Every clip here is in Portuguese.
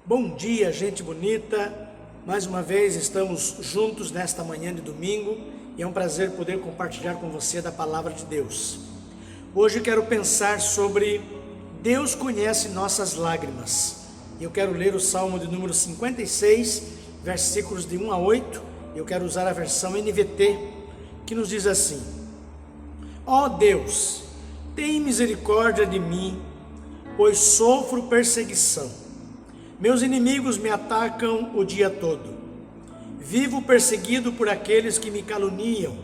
Bom dia, gente bonita. Mais uma vez estamos juntos nesta manhã de domingo e é um prazer poder compartilhar com você da palavra de Deus. Hoje quero pensar sobre Deus conhece nossas lágrimas. Eu quero ler o Salmo de número 56, versículos de 1 a 8. Eu quero usar a versão NVT, que nos diz assim: Ó Deus, tem misericórdia de mim, pois sofro perseguição. Meus inimigos me atacam o dia todo. Vivo perseguido por aqueles que me caluniam,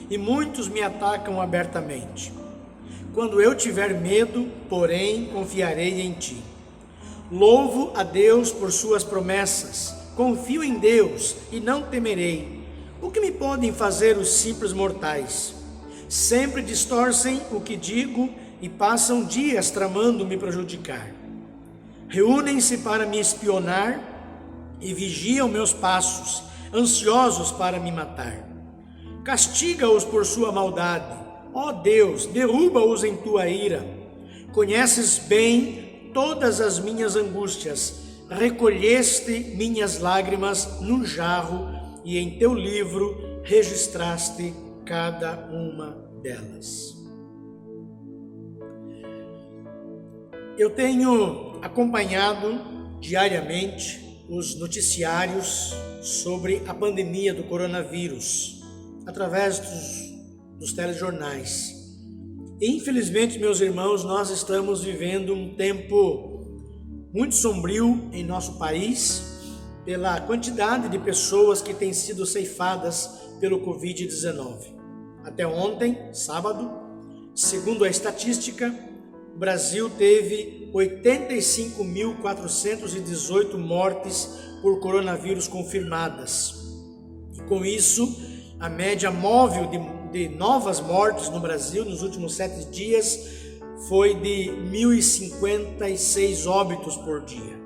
e muitos me atacam abertamente. Quando eu tiver medo, porém, confiarei em ti. Louvo a Deus por suas promessas. Confio em Deus e não temerei. O que me podem fazer os simples mortais? Sempre distorcem o que digo e passam dias tramando me prejudicar. Reúnem-se para me espionar e vigiam meus passos, ansiosos para me matar. Castiga-os por sua maldade. Ó Deus, derruba-os em tua ira. Conheces bem todas as minhas angústias. Recolheste minhas lágrimas num jarro e em teu livro registraste cada uma delas. Eu tenho acompanhado diariamente os noticiários sobre a pandemia do coronavírus, através dos telejornais. E, infelizmente, meus irmãos, nós estamos vivendo um tempo muito sombrio em nosso país, pela quantidade de pessoas que têm sido ceifadas pelo Covid-19. Até ontem, sábado, segundo a estatística, o Brasil teve 85.418 mortes por coronavírus confirmadas. E com isso, a média móvel de novas mortes no Brasil nos últimos 7 dias foi de 1.056 óbitos por dia.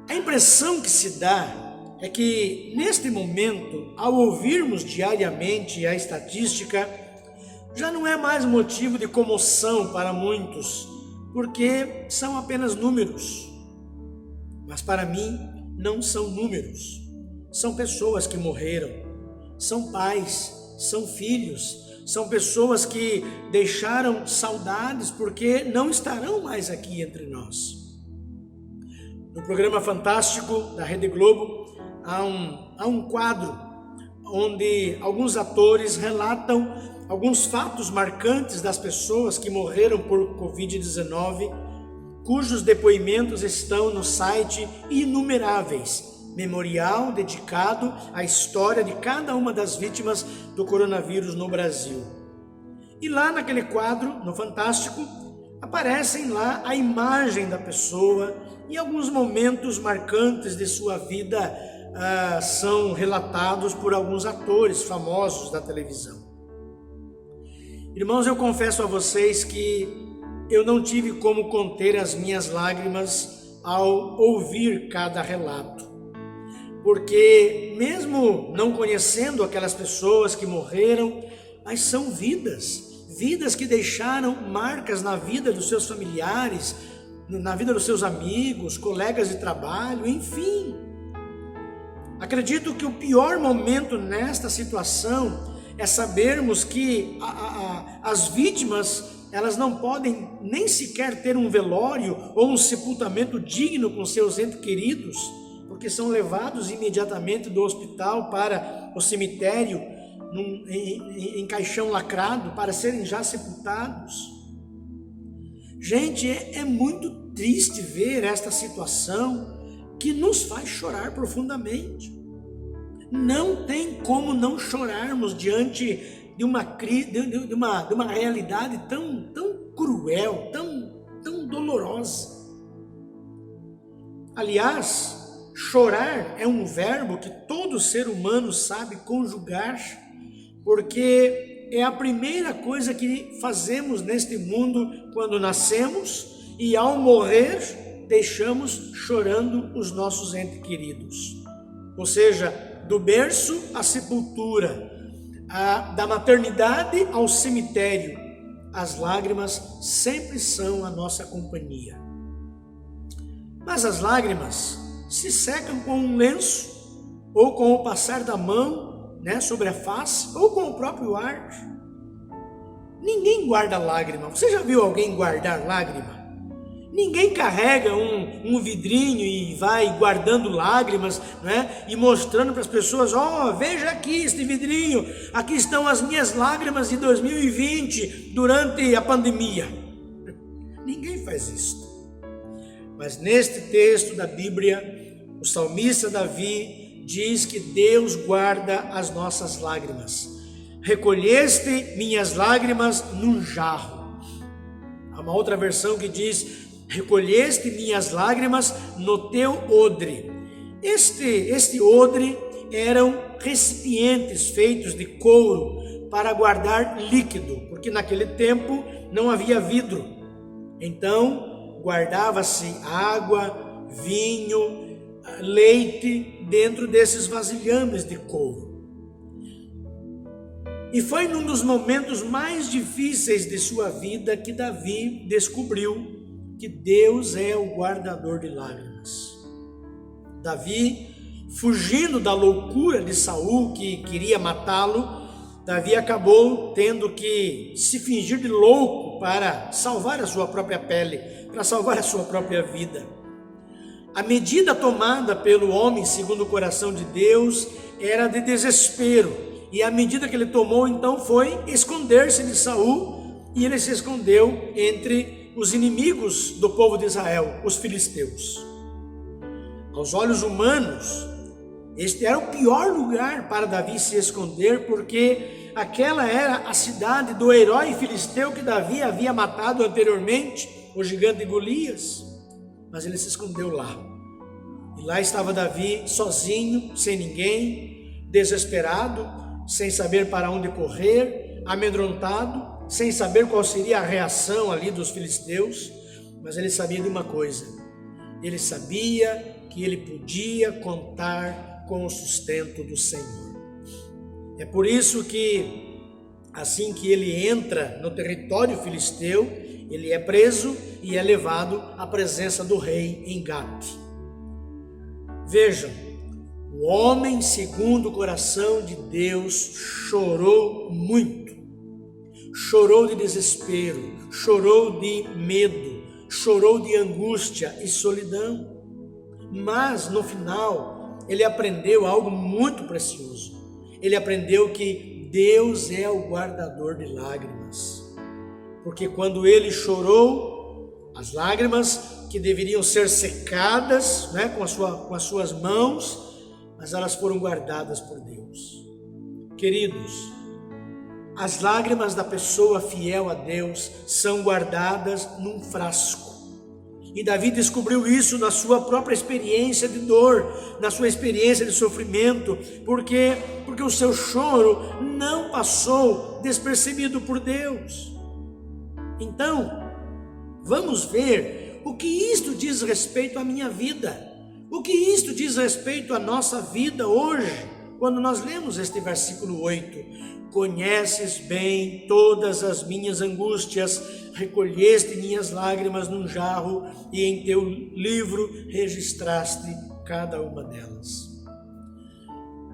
A impressão que se dá é que, neste momento, ao ouvirmos diariamente a estatística, já não é mais motivo de comoção para muitos, porque são apenas números. Mas para mim, não são números. São pessoas que morreram, são pais, são filhos, são pessoas que deixaram saudades porque não estarão mais aqui entre nós. No programa Fantástico da Rede Globo, há um quadro onde alguns atores relatam alguns fatos marcantes das pessoas que morreram por Covid-19, cujos depoimentos estão no site Inumeráveis, memorial dedicado à história de cada uma das vítimas do coronavírus no Brasil. E lá naquele quadro, no Fantástico, aparecem lá a imagem da pessoa e alguns momentos marcantes de sua vida são relatados por alguns atores famosos da televisão. Irmãos, eu confesso a vocês que eu não tive como conter as minhas lágrimas ao ouvir cada relato. Porque mesmo não conhecendo aquelas pessoas que morreram, mas são vidas que deixaram marcas na vida dos seus familiares, na vida dos seus amigos, colegas de trabalho, enfim. Acredito que o pior momento nesta situação é sabermos que as vítimas, elas não podem nem sequer ter um velório ou um sepultamento digno com seus entes queridos, porque são levados imediatamente do hospital para o cemitério em caixão lacrado para serem já sepultados. Gente, é muito triste ver esta situação que nos faz chorar profundamente. Não tem como não chorarmos diante de uma realidade tão cruel, tão dolorosa. Aliás, chorar é um verbo que todo ser humano sabe conjugar, porque é a primeira coisa que fazemos neste mundo quando nascemos e ao morrer deixamos chorando os nossos entes queridos. Ou seja, do berço à sepultura, da maternidade ao cemitério, as lágrimas sempre são a nossa companhia. Mas as lágrimas se secam com um lenço, ou com o passar da mão, sobre a face, ou com o próprio ar. Ninguém guarda lágrima. Você já viu alguém guardar lágrima? Ninguém carrega um vidrinho e vai guardando lágrimas, e mostrando para as pessoas: veja aqui este vidrinho, aqui estão as minhas lágrimas de 2020, durante a pandemia. Ninguém faz isso. Mas neste texto da Bíblia, o salmista Davi diz que Deus guarda as nossas lágrimas. Recolheste minhas lágrimas num jarro. Há uma outra versão que diz: recolheste minhas lágrimas no teu odre. Este odre eram recipientes feitos de couro para guardar líquido, porque naquele tempo não havia vidro. Então guardava-se água, vinho, leite dentro desses vasilhames de couro. E foi num dos momentos mais difíceis de sua vida que Davi descobriu que Deus é o guardador de lágrimas. Davi, fugindo da loucura de Saul, que queria matá-lo, Davi acabou tendo que se fingir de louco para salvar a sua própria pele, para salvar a sua própria vida. A medida tomada pelo homem segundo o coração de Deus era de desespero, e a medida que ele tomou então foi esconder-se de Saul, e ele se escondeu entre os inimigos do povo de Israel, os filisteus. Aos olhos humanos, este era o pior lugar para Davi se esconder, porque aquela era a cidade do herói filisteu que Davi havia matado anteriormente, o gigante Golias. Mas ele se escondeu lá. E lá estava Davi sozinho, sem ninguém, desesperado, sem saber para onde correr, amedrontado, sem saber qual seria a reação ali dos filisteus. Mas ele sabia de uma coisa: ele sabia que ele podia contar com o sustento do Senhor. É por isso que, assim que ele entra no território filisteu, ele é preso e é levado à presença do rei em Gate. Vejam, o homem segundo o coração de Deus chorou muito, chorou de desespero, chorou de medo, chorou de angústia e solidão. Mas no final ele aprendeu algo muito precioso. Ele aprendeu que Deus é o guardador de lágrimas. Porque quando ele chorou, as lágrimas que deveriam ser secadas, com as suas mãos, mas elas foram guardadas por Deus. Queridos, as lágrimas da pessoa fiel a Deus são guardadas num frasco. E Davi descobriu isso na sua própria experiência de dor, na sua experiência de sofrimento, porque o seu choro não passou despercebido por Deus. Então, vamos ver o que isto diz respeito à minha vida, o que isto diz respeito à nossa vida hoje, quando nós lemos este versículo 8. Conheces bem todas as minhas angústias, recolheste minhas lágrimas num jarro e em teu livro registraste cada uma delas.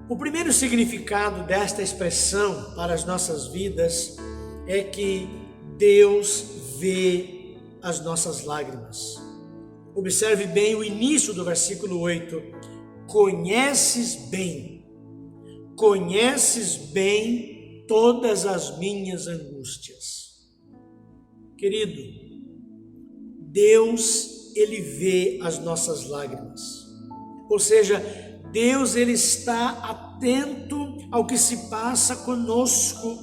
O primeiro significado desta expressão para as nossas vidas é que Deus vê as nossas lágrimas. Observe bem o início do versículo 8. Conheces bem todas as minhas angústias. Querido, Deus, Ele vê as nossas lágrimas. Ou seja, Deus, Ele está atento ao que se passa conosco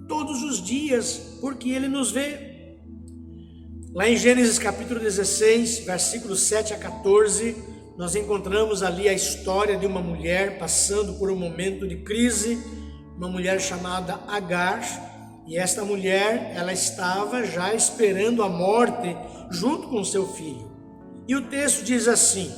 todos os dias, porque Ele nos vê. Lá em Gênesis capítulo 16, versículos 7 a 14, nós encontramos ali a história de uma mulher passando por um momento de crise, uma mulher chamada Agar, e esta mulher, ela estava já esperando a morte junto com seu filho. E o texto diz assim: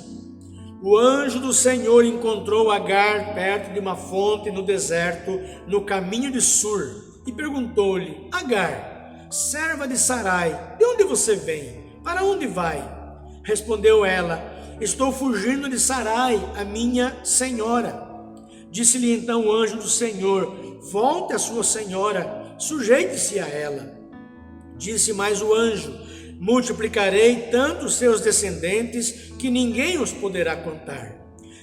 o anjo do Senhor encontrou Agar perto de uma fonte no deserto, no caminho de Sur, e perguntou-lhe: Agar, serva de Sarai, de onde você vem? Para onde vai? Respondeu ela: estou fugindo de Sarai, a minha senhora. Disse-lhe então o anjo do Senhor: volte a sua senhora, sujeite-se a ela. Disse mais o anjo: multiplicarei tanto os seus descendentes que ninguém os poderá contar.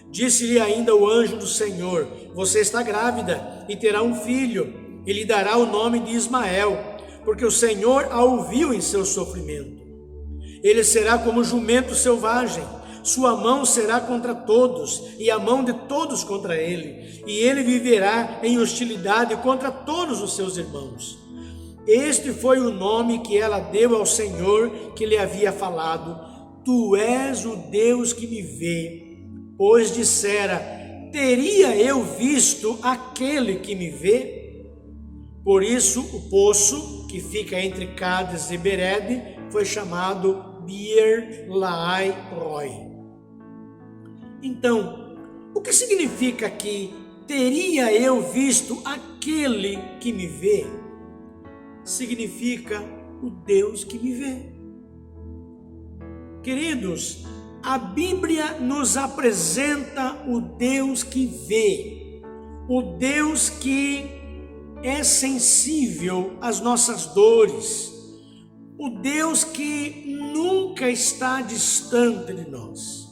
Disse-lhe ainda o anjo do Senhor: você está grávida e terá um filho, e lhe dará o nome de Ismael, porque o Senhor a ouviu em seu sofrimento. Ele será como jumento selvagem, sua mão será contra todos, e a mão de todos contra ele, e ele viverá em hostilidade contra todos os seus irmãos. Este foi o nome que ela deu ao Senhor que lhe havia falado: tu és o Deus que me vê, pois dissera: teria eu visto aquele que me vê? Por isso o poço que fica entre Cádiz e Berede foi chamado Beer Lahai Roi. Então, o que significa que teria eu visto aquele que me vê? Significa o Deus que me vê. Queridos, a Bíblia nos apresenta o Deus que vê, o Deus que é sensível às nossas dores, o Deus que nunca está distante de nós.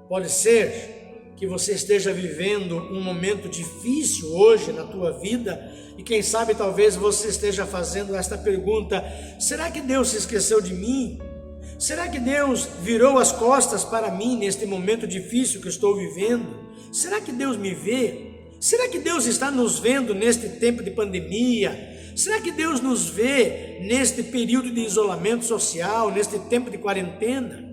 Pode ser que você esteja vivendo um momento difícil hoje na tua vida e quem sabe talvez você esteja fazendo esta pergunta: será que Deus se esqueceu de mim? Será que Deus virou as costas para mim neste momento difícil que estou vivendo? Será que Deus me vê? Será que Deus está nos vendo neste tempo de pandemia? Será que Deus nos vê neste período de isolamento social, neste tempo de quarentena?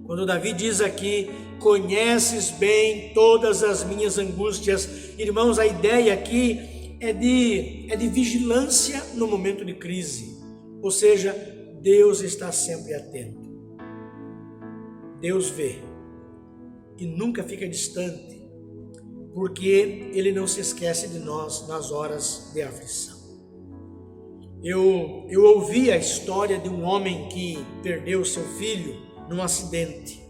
Quando Davi diz aqui: conheces bem todas as minhas angústias, irmãos, a ideia aqui é de vigilância no momento de crise, ou seja, Deus está sempre atento, Deus vê e nunca fica distante, porque Ele não se esquece de nós nas horas de aflição. Eu ouvi a história de um homem que perdeu seu filho num acidente.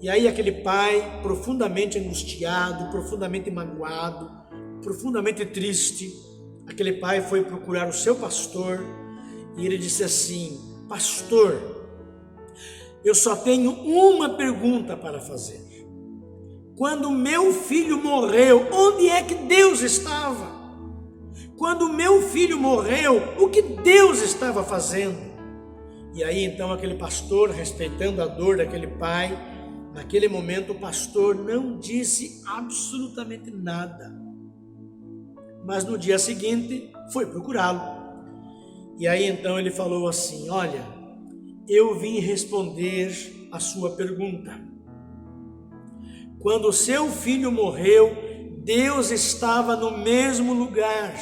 E aí aquele pai, profundamente angustiado, profundamente magoado, profundamente triste, aquele pai foi procurar o seu pastor e ele disse assim: pastor, eu só tenho uma pergunta para fazer. Quando meu filho morreu, onde é que Deus estava? Quando meu filho morreu, o que Deus estava fazendo? E aí então aquele pastor, respeitando a dor daquele pai, naquele momento o pastor não disse absolutamente nada. Mas no dia seguinte foi procurá-lo. E aí então ele falou assim: olha, eu vim responder a sua pergunta. Quando o seu filho morreu, Deus estava no mesmo lugar.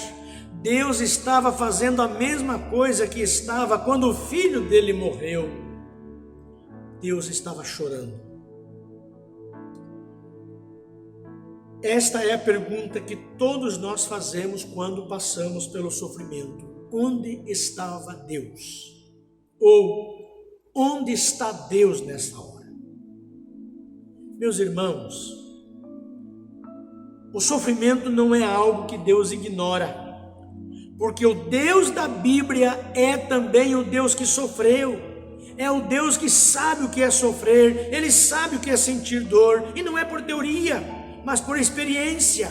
Deus estava fazendo a mesma coisa que estava quando o filho dele morreu. Deus estava chorando. Esta é a pergunta que todos nós fazemos quando passamos pelo sofrimento. Onde estava Deus? Ou onde está Deus nessa hora? Meus irmãos, o sofrimento não é algo que Deus ignora, porque o Deus da Bíblia é também o Deus que sofreu, é o Deus que sabe o que é sofrer, Ele sabe o que é sentir dor, e não é por teoria, mas por experiência.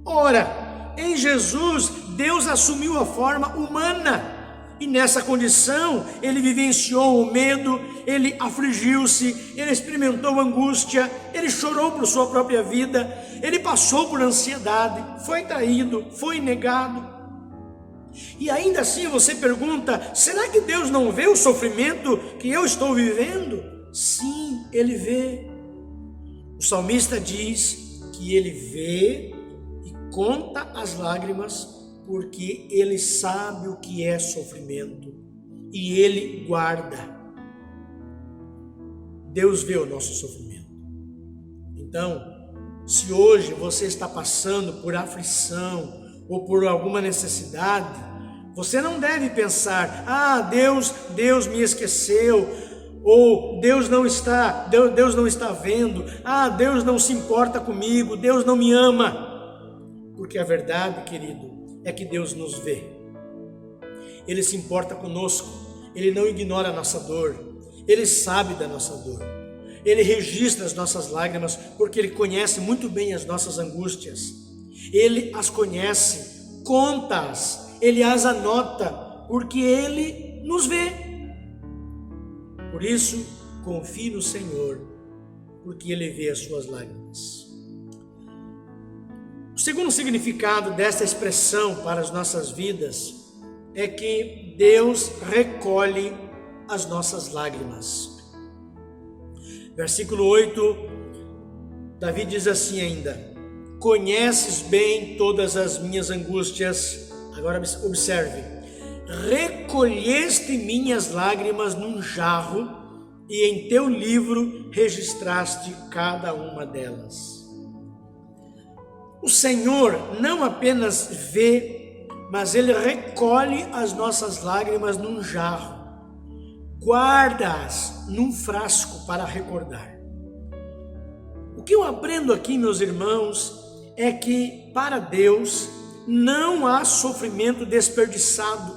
Ora, em Jesus, Deus assumiu a forma humana, e nessa condição, Ele vivenciou o medo, Ele afligiu-se, Ele experimentou angústia, Ele chorou por sua própria vida, Ele passou por ansiedade, foi traído, foi negado. E ainda assim você pergunta: será que Deus não vê o sofrimento que eu estou vivendo? Sim, Ele vê. O salmista diz que Ele vê e conta as lágrimas, porque Ele sabe o que é sofrimento e Ele guarda. Deus vê o nosso sofrimento. Então, se hoje você está passando por aflição ou por alguma necessidade, você não deve pensar: Deus me esqueceu, ou Deus não está vendo, Deus não se importa comigo, Deus não me ama. Porque a verdade, querido, é que Deus nos vê. Ele se importa conosco, Ele não ignora a nossa dor, Ele sabe da nossa dor, Ele registra as nossas lágrimas, porque Ele conhece muito bem as nossas angústias, Ele as conhece, conta-as, Ele as anota, porque Ele nos vê. Por isso, confie no Senhor, porque Ele vê as suas lágrimas. O segundo significado dessa expressão para as nossas vidas é que Deus recolhe as nossas lágrimas. Versículo 8, Davi diz assim ainda: conheces bem todas as minhas angústias. Agora observe: recolheste minhas lágrimas num jarro e em teu livro registraste cada uma delas. O Senhor não apenas vê, mas Ele recolhe as nossas lágrimas num jarro, guarda-as num frasco para recordar. O que eu aprendo aqui, meus irmãos, é que para Deus não há sofrimento desperdiçado,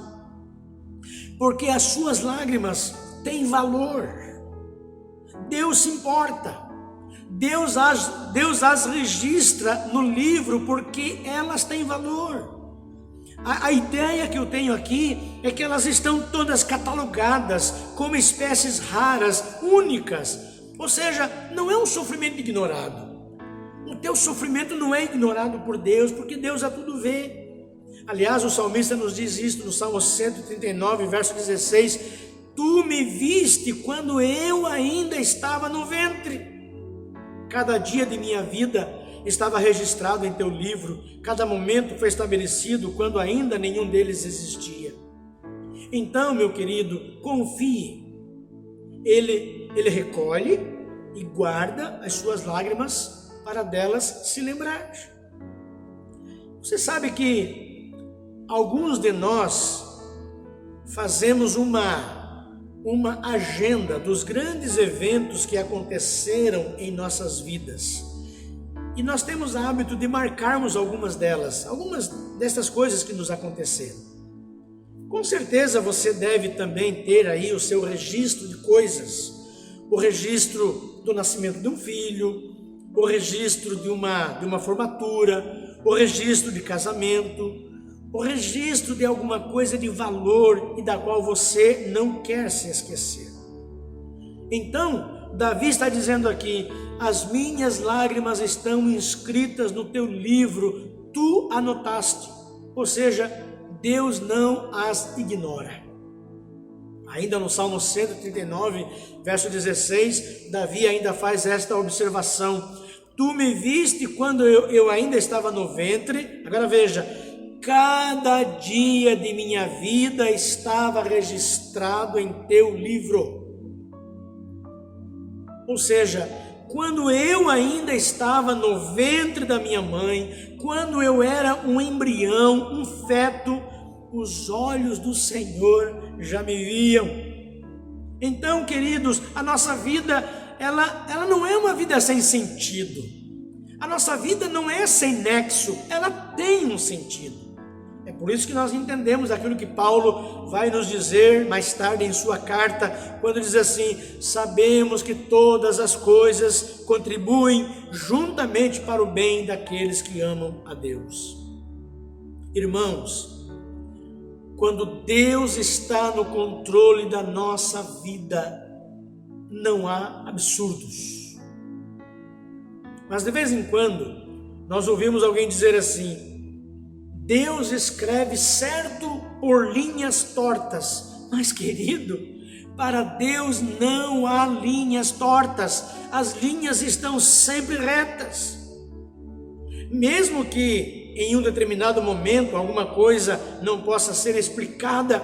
porque as suas lágrimas têm valor. Deus se importa. Deus as registra no livro porque elas têm valor. A ideia que eu tenho aqui é que elas estão todas catalogadas como espécies raras, únicas. Ou seja, não é um sofrimento ignorado. O teu sofrimento não é ignorado por Deus, porque Deus a tudo vê. Aliás, o salmista nos diz isso no Salmo 139, verso 16: tu me viste quando eu ainda estava no ventre. Cada dia de minha vida estava registrado em teu livro, cada momento foi estabelecido quando ainda nenhum deles existia. Então, meu querido, confie. Ele recolhe e guarda as suas lágrimas para delas se lembrar. Você sabe que alguns de nós fazemos uma agenda dos grandes eventos que aconteceram em nossas vidas. E nós temos o hábito de marcarmos algumas dessas coisas que nos aconteceram. Com certeza você deve também ter aí o seu registro de coisas. O registro do nascimento de um filho, o registro de uma formatura, o registro de casamento, o registro de alguma coisa de valor e da qual você não quer se esquecer. Então, Davi está dizendo aqui: as minhas lágrimas estão inscritas no teu livro, tu anotaste. Ou seja, Deus não as ignora. Ainda no Salmo 139, verso 16, Davi ainda faz esta observação: tu me viste quando eu ainda estava no ventre. Agora veja: cada dia de minha vida estava registrado em teu livro. Ou seja, quando eu ainda estava no ventre da minha mãe, quando eu era um embrião, um feto, os olhos do Senhor já me viam. Então, queridos, a nossa vida, ela não é uma vida sem sentido. A nossa vida não é sem nexo, ela tem um sentido. É por isso que nós entendemos aquilo que Paulo vai nos dizer mais tarde em sua carta, quando diz assim: sabemos que todas as coisas contribuem juntamente para o bem daqueles que amam a Deus. Irmãos, quando Deus está no controle da nossa vida, não há absurdos. Mas de vez em quando, nós ouvimos alguém dizer assim: Deus escreve certo por linhas tortas. Mas, querido, para Deus não há linhas tortas. As linhas estão sempre retas. Mesmo que em um determinado momento alguma coisa não possa ser explicada,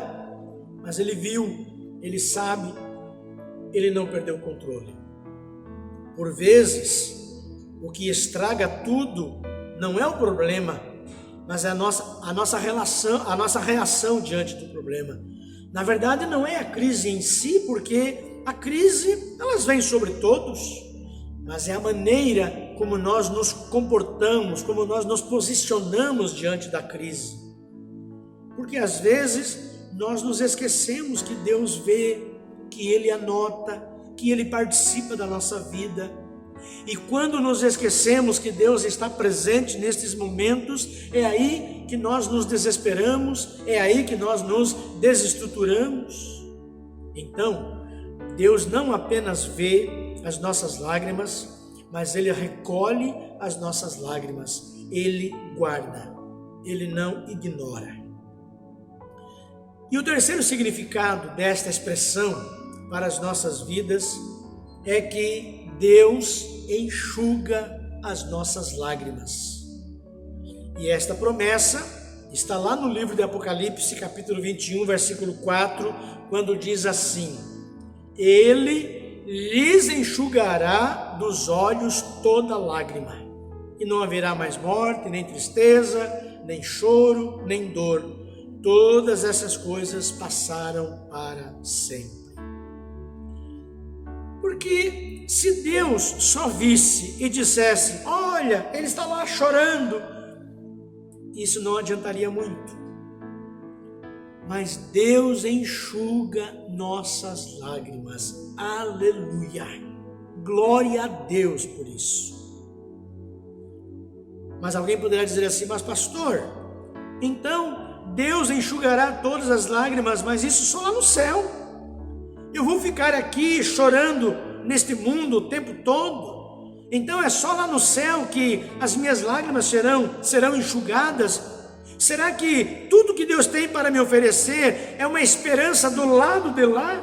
mas Ele viu, Ele sabe, Ele não perdeu o controle. Por vezes, o que estraga tudo não é o problema, mas é a nossa reação diante do problema. Na verdade, não é a crise em si, porque a crise, elas vêm sobre todos, mas é a maneira como nós nos comportamos, como nós nos posicionamos diante da crise. Porque às vezes nós nos esquecemos que Deus vê, que Ele anota, que Ele participa da nossa vida. E quando nos esquecemos que Deus está presente nestes momentos, é aí que nós nos desesperamos, é aí que nós nos desestruturamos. Então, Deus não apenas vê as nossas lágrimas, mas Ele recolhe as nossas lágrimas, Ele guarda, Ele não ignora. E o terceiro significado desta expressão para as nossas vidas é que Deus enxuga as nossas lágrimas. E esta promessa está lá no livro de Apocalipse, capítulo 21, versículo 4, quando diz assim: Ele lhes enxugará dos olhos toda lágrima, e não haverá mais morte, nem tristeza, nem choro, nem dor. Todas essas coisas passaram para sempre. Porque se Deus só visse e dissesse: olha, ele está lá chorando, isso não adiantaria muito. Mas Deus enxuga nossas lágrimas. Aleluia! Glória a Deus por isso. Mas alguém poderá dizer assim: mas pastor, então Deus enxugará todas as lágrimas, mas isso só lá no céu. Eu vou ficar aqui chorando neste mundo o tempo todo? Então é só lá no céu que as minhas lágrimas serão enxugadas? Será que tudo que Deus tem para me oferecer é uma esperança do lado de lá?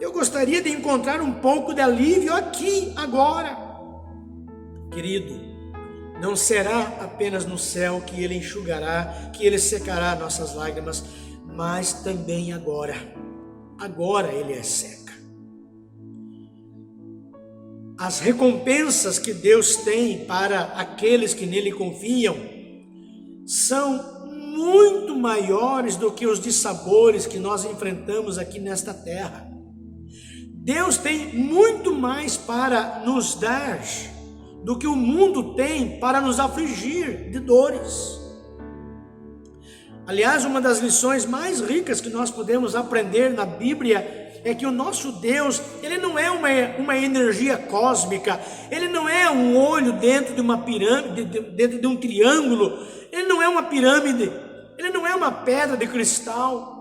Eu gostaria de encontrar um pouco de alívio aqui, agora. Querido, não será apenas no céu que Ele enxugará, que Ele secará nossas lágrimas, mas também agora. Agora Ele as seca. As recompensas que Deus tem para aqueles que nele confiam são muito maiores do que os dissabores que nós enfrentamos aqui nesta terra. Deus tem muito mais para nos dar do que o mundo tem para nos afligir de dores. Aliás, uma das lições mais ricas que nós podemos aprender na Bíblia é que o nosso Deus, Ele não é uma energia cósmica, Ele não é um olho dentro de uma pirâmide, dentro de um triângulo, Ele não é uma pirâmide, Ele não é uma pedra de cristal,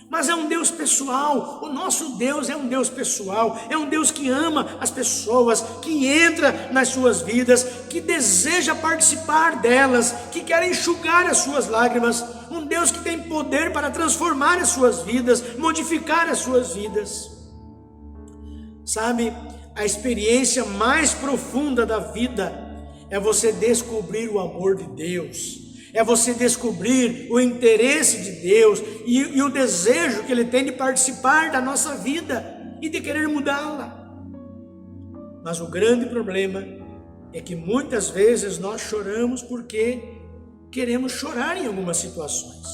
mas é um Deus pessoal. O nosso Deus é um Deus pessoal, é um Deus que ama as pessoas, que entra nas suas vidas, que deseja participar delas, que quer enxugar as suas lágrimas, um Deus que tem poder para transformar as suas vidas, modificar as suas vidas. Sabe, a experiência mais profunda da vida é você descobrir o amor de Deus, é você descobrir o interesse de Deus e o desejo que Ele tem de participar da nossa vida e de querer mudá-la. Mas o grande problema é que muitas vezes nós choramos porque queremos chorar em algumas situações.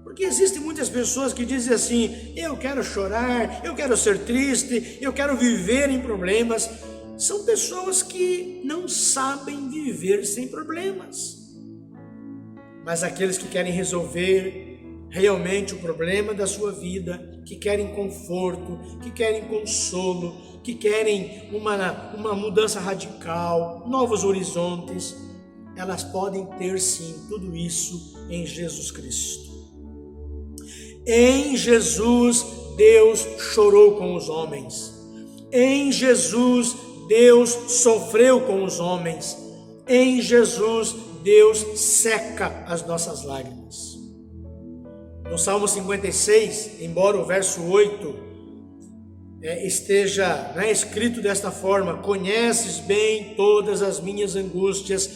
Porque existem muitas pessoas que dizem assim: eu quero chorar, eu quero ser triste, eu quero viver em problemas. São pessoas que não sabem viver sem problemas. Mas aqueles que querem resolver realmente o problema da sua vida, que querem conforto, que querem consolo, que querem uma mudança radical, novos horizontes, elas podem ter sim tudo isso em Jesus Cristo. Em Jesus, Deus chorou com os homens. Em Jesus, Deus sofreu com os homens. Em Jesus, Deus seca as nossas lágrimas. No Salmo 56, embora o verso 8 esteja escrito desta forma: conheces bem todas as minhas angústias,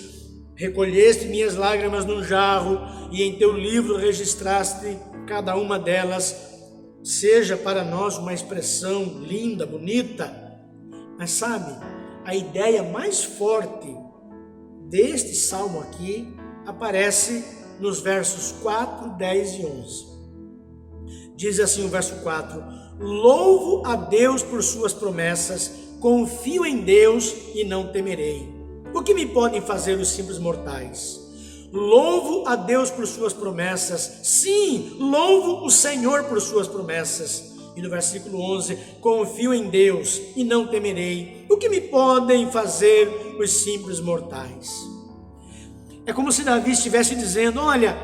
recolheste minhas lágrimas num jarro, e em teu livro registraste cada uma delas. Seja para nós uma expressão linda, bonita, mas sabe, a ideia mais forte deste salmo aqui aparece nos versos 4, 10 e 11. Diz assim o verso 4: louvo a Deus por suas promessas, confio em Deus e não temerei. O que me podem fazer os simples mortais? Louvo a Deus por suas promessas, sim, louvo o Senhor por suas promessas. E no versículo 11, confio em Deus e não temerei. O que me podem fazer os simples mortais? É como se Davi estivesse dizendo: olha,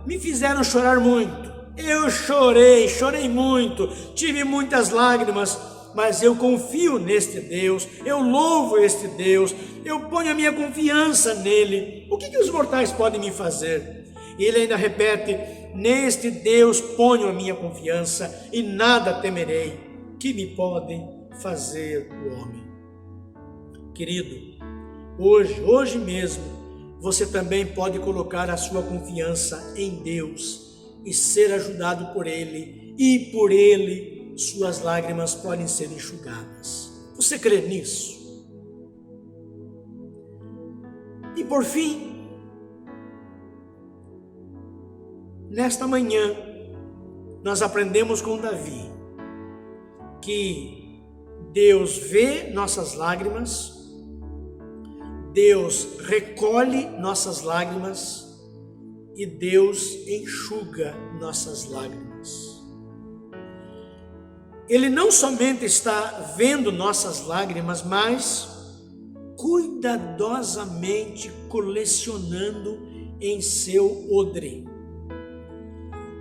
me fizeram chorar muito, eu chorei muito, tive muitas lágrimas, mas eu confio neste Deus, eu louvo este Deus, eu ponho a minha confiança nele. O que os mortais podem me fazer? E ele ainda repete: neste Deus ponho a minha confiança e nada temerei. Que me podem fazer o homem? Querido, hoje mesmo, você também pode colocar a sua confiança em Deus e ser ajudado por Ele, e por Ele suas lágrimas podem ser enxugadas. Você crê nisso? E por fim, nesta manhã, nós aprendemos com Davi que Deus vê nossas lágrimas, Deus recolhe nossas lágrimas e Deus enxuga nossas lágrimas. Ele não somente está vendo nossas lágrimas, mas cuidadosamente colecionando em seu odre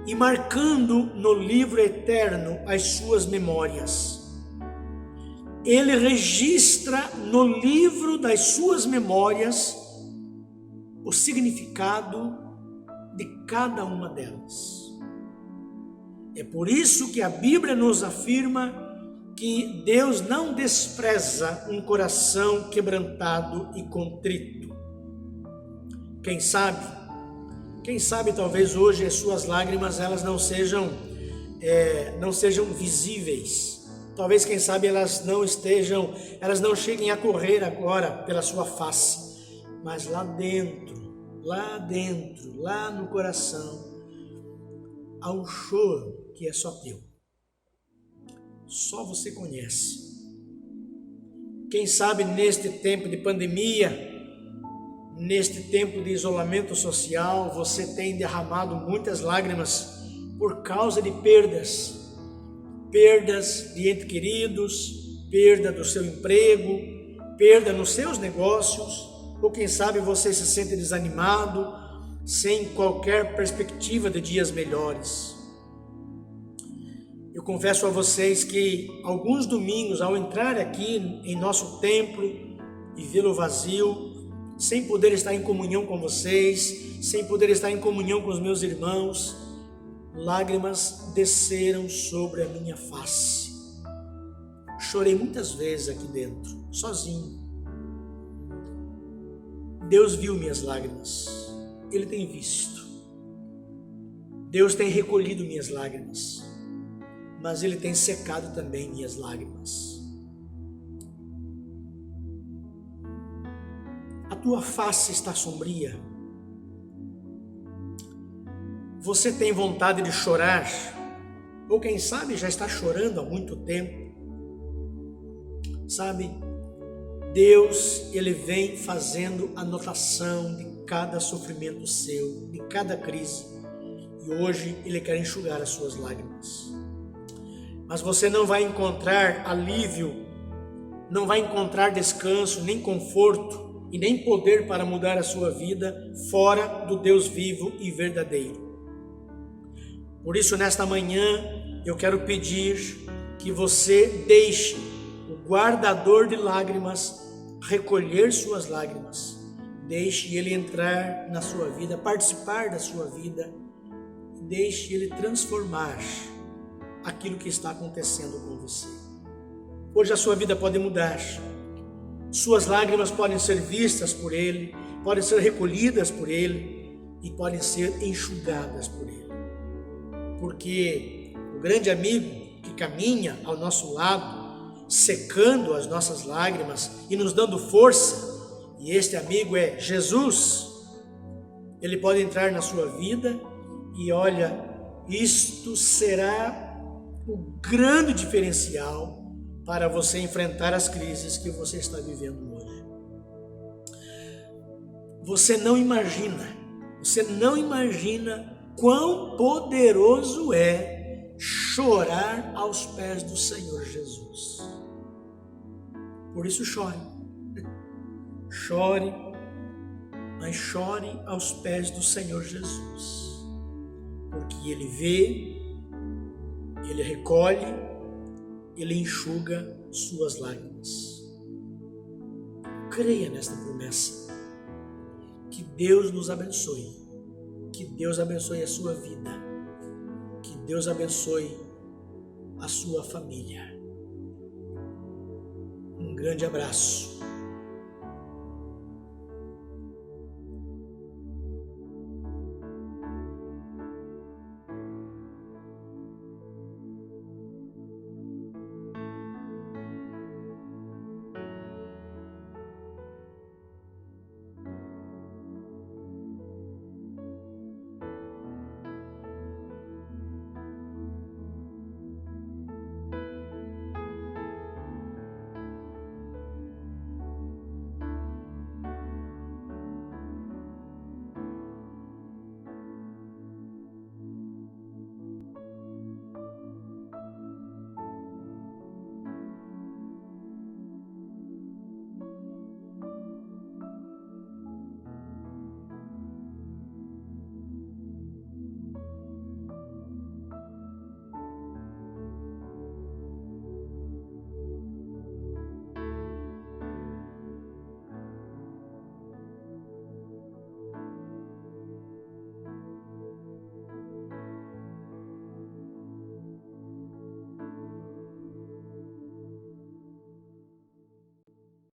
e marcando no livro eterno as suas memórias. Ele registra no livro das suas memórias o significado de cada uma delas. É por isso que a Bíblia nos afirma que Deus não despreza um coração quebrantado e contrito. Quem sabe talvez hoje as suas lágrimas elas não sejam visíveis. Talvez, quem sabe, elas não cheguem a correr agora pela sua face, mas lá dentro, lá no coração, há um choro que é só teu. Só você conhece. Quem sabe neste tempo de pandemia, neste tempo de isolamento social, você tem derramado muitas lágrimas por causa de perdas de entes queridos, perda do seu emprego, perda nos seus negócios, ou quem sabe você se sente desanimado, sem qualquer perspectiva de dias melhores. Eu confesso a vocês que alguns domingos, ao entrar aqui em nosso templo e vê-lo vazio, sem poder estar em comunhão com vocês, sem poder estar em comunhão com os meus irmãos, lágrimas desceram sobre a minha face. Chorei muitas vezes aqui dentro, sozinho. Deus viu minhas lágrimas, Ele tem visto. Deus tem recolhido minhas lágrimas, mas Ele tem secado também minhas lágrimas. A tua face está sombria. Você tem vontade de chorar, ou quem sabe já está chorando há muito tempo. Sabe, Deus, Ele vem fazendo anotação de cada sofrimento seu, de cada crise, e hoje Ele quer enxugar as suas lágrimas. Mas você não vai encontrar alívio, não vai encontrar descanso, nem conforto, e nem poder para mudar a sua vida fora do Deus vivo e verdadeiro. Por isso, nesta manhã, eu quero pedir que você deixe o guardador de lágrimas recolher suas lágrimas. Deixe ele entrar na sua vida, participar da sua vida. Deixe ele transformar aquilo que está acontecendo com você. Hoje a sua vida pode mudar. Suas lágrimas podem ser vistas por Ele, podem ser recolhidas por Ele e podem ser enxugadas por Ele. Porque o grande amigo que caminha ao nosso lado, secando as nossas lágrimas e nos dando força, e este amigo é Jesus, Ele pode entrar na sua vida e olha, isto será o grande diferencial para você enfrentar as crises que você está vivendo hoje. Você não imagina quão poderoso é chorar aos pés do Senhor Jesus. Por isso chore. Chore, mas chore aos pés do Senhor Jesus. Porque Ele vê, Ele recolhe, Ele enxuga suas lágrimas. Creia nesta promessa. Que Deus nos abençoe. Que Deus abençoe a sua vida. Que Deus abençoe a sua família. Um grande abraço.